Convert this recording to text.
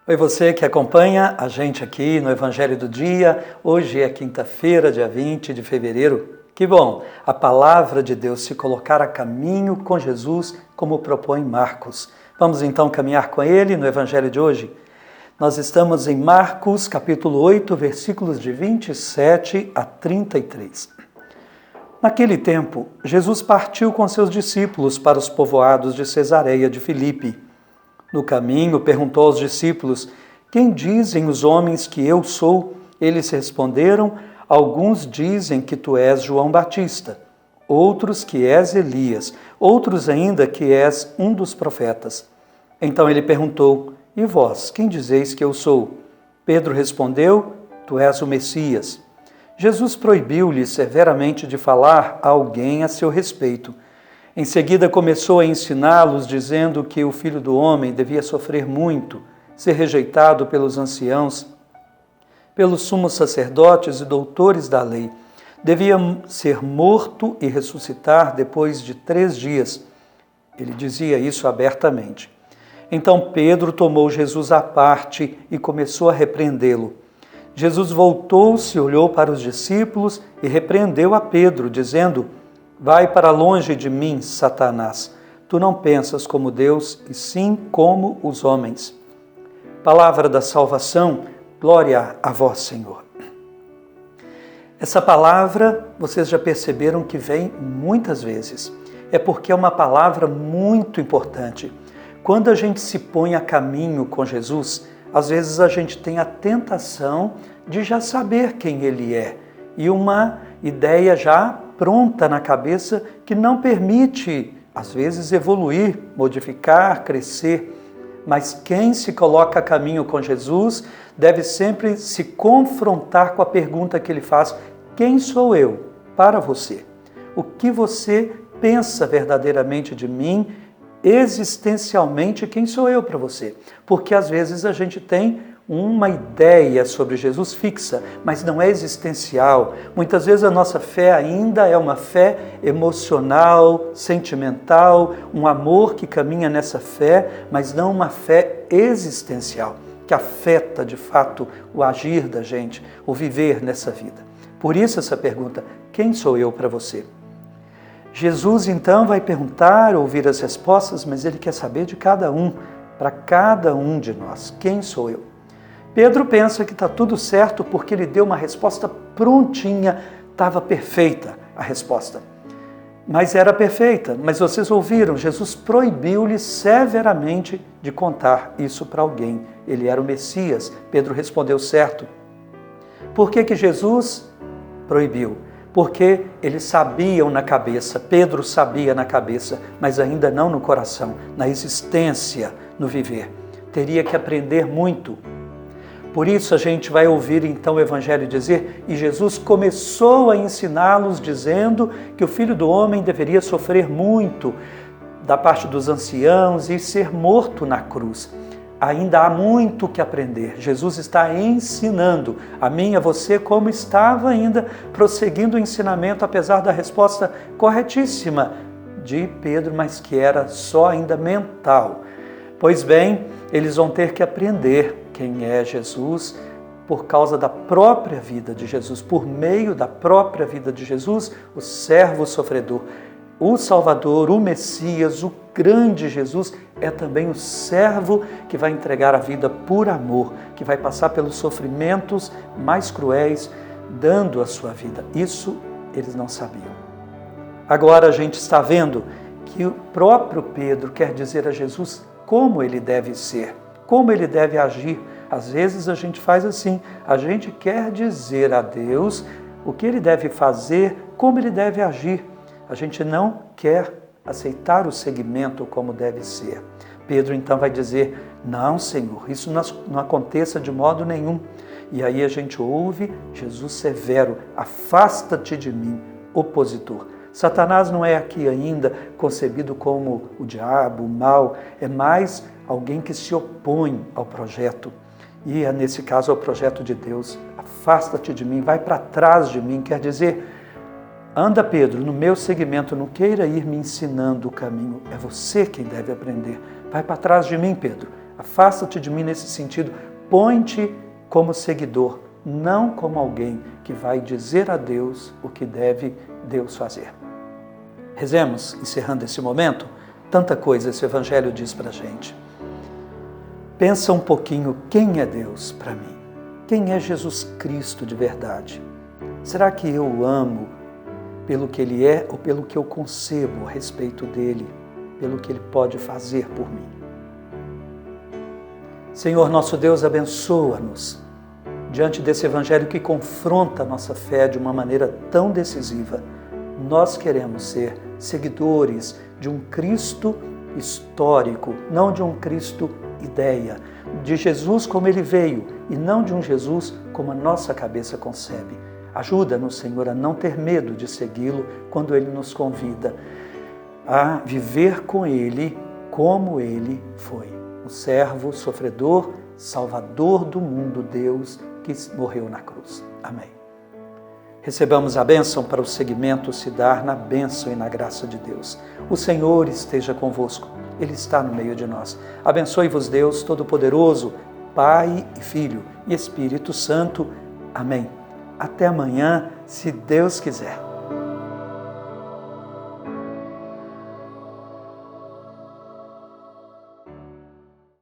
Oi, você que acompanha a gente aqui no Evangelho do Dia. Hoje é quinta-feira, dia 20 de fevereiro. Que bom, a palavra de Deus se colocar a caminho com Jesus, como propõe Marcos. Vamos então caminhar com ele no Evangelho de hoje? Nós estamos em Marcos, capítulo 8, versículos de 27 a 33. Naquele tempo, Jesus partiu com seus discípulos para os povoados de Cesareia de Filipe. No caminho, perguntou aos discípulos: quem dizem os homens que eu sou? Eles responderam: alguns dizem que tu és João Batista, outros que és Elias, outros ainda que és um dos profetas. Então ele perguntou: e vós, quem dizeis que eu sou? Pedro respondeu: tu és o Messias. Jesus proibiu-lhe severamente de falar a alguém a seu respeito. Em seguida começou a ensiná-los, dizendo que o Filho do Homem devia sofrer muito, ser rejeitado pelos anciãos, pelos sumos sacerdotes e doutores da lei. Devia ser morto e ressuscitar depois de 3 dias. Ele dizia isso abertamente. Então Pedro tomou Jesus à parte e começou a repreendê-lo. Jesus voltou-se, olhou para os discípulos e repreendeu a Pedro, dizendo: vai para longe de mim, Satanás. Tu não pensas como Deus, e sim como os homens. Palavra da salvação, glória a vós, Senhor. Essa palavra, vocês já perceberam que vem muitas vezes. É porque é uma palavra muito importante. Quando a gente se põe a caminho com Jesus, às vezes a gente tem a tentação de já saber quem Ele é. E uma ideia já pronta na cabeça que não permite, às vezes, evoluir, modificar, crescer. Mas quem se coloca a caminho com Jesus deve sempre se confrontar com a pergunta que ele faz: quem sou eu para você? O que você pensa verdadeiramente de mim? Existencialmente, quem sou eu para você? Porque às vezes a gente tem uma ideia sobre Jesus fixa, mas não é existencial. Muitas vezes a nossa fé ainda é uma fé emocional, sentimental, um amor que caminha nessa fé, mas não uma fé existencial, que afeta de fato o agir da gente, o viver nessa vida. Por isso essa pergunta: quem sou eu para você? Jesus então vai perguntar, ouvir as respostas, mas ele quer saber de cada um, para cada um de nós. Quem sou eu? Pedro pensa que está tudo certo porque ele deu uma resposta prontinha, estava perfeita a resposta. Mas era perfeita, mas vocês ouviram, Jesus proibiu-lhe severamente de contar isso para alguém. Ele era o Messias. Pedro respondeu certo. Por que Jesus proibiu? Porque eles sabiam na cabeça, Pedro sabia na cabeça, mas ainda não no coração, na existência, no viver. Teria que aprender muito. Por isso a gente vai ouvir então o Evangelho dizer: e Jesus começou a ensiná-los dizendo que o Filho do Homem deveria sofrer muito da parte dos anciãos e ser morto na cruz. Ainda há muito que aprender. Jesus está ensinando a mim e a você como estava ainda prosseguindo o ensinamento, apesar da resposta corretíssima de Pedro, mas que era só ainda mental. Pois bem, eles vão ter que aprender quem é Jesus por causa da própria vida de Jesus, por meio da própria vida de Jesus, o servo sofredor. O Salvador, o Messias, o grande Jesus, é também o servo que vai entregar a vida por amor, que vai passar pelos sofrimentos mais cruéis, dando a sua vida. Isso eles não sabiam. Agora a gente está vendo que o próprio Pedro quer dizer a Jesus como ele deve ser, como ele deve agir. Às vezes a gente faz assim, a gente quer dizer a Deus o que ele deve fazer, como ele deve agir. A gente não quer aceitar o seguimento como deve ser. Pedro então vai dizer: não, Senhor, isso não aconteça de modo nenhum. E aí a gente ouve Jesus severo: afasta-te de mim, opositor. Satanás não é aqui ainda concebido como o diabo, o mal, é mais alguém que se opõe ao projeto. E nesse caso ao projeto de Deus. Afasta-te de mim, vai para trás de mim, quer dizer: anda, Pedro, no meu segmento, não queira ir me ensinando o caminho. É você quem deve aprender. Vai para trás de mim, Pedro. Afasta-te de mim nesse sentido. Põe-te como seguidor, não como alguém que vai dizer a Deus o que deve Deus fazer. Rezemos, encerrando esse momento. Tanta coisa esse Evangelho diz para a gente. Pensa um pouquinho quem é Deus para mim. Quem é Jesus Cristo de verdade? Será que eu o amo pelo que Ele é ou pelo que eu concebo a respeito dEle, pelo que Ele pode fazer por mim? Senhor nosso Deus, abençoa-nos diante desse Evangelho que confronta a nossa fé de uma maneira tão decisiva. Nós queremos ser seguidores de um Cristo histórico, não de um Cristo ideia, de Jesus como Ele veio e não de um Jesus como a nossa cabeça concebe. Ajuda-nos, Senhor, a não ter medo de segui-lo quando Ele nos convida a viver com Ele como Ele foi. O servo sofredor, salvador do mundo, Deus que morreu na cruz. Amém. Recebamos a bênção para o seguimento se dar na bênção e na graça de Deus. O Senhor esteja convosco. Ele está no meio de nós. Abençoe-vos Deus Todo-Poderoso, Pai e Filho e Espírito Santo. Amém. Até amanhã, se Deus quiser.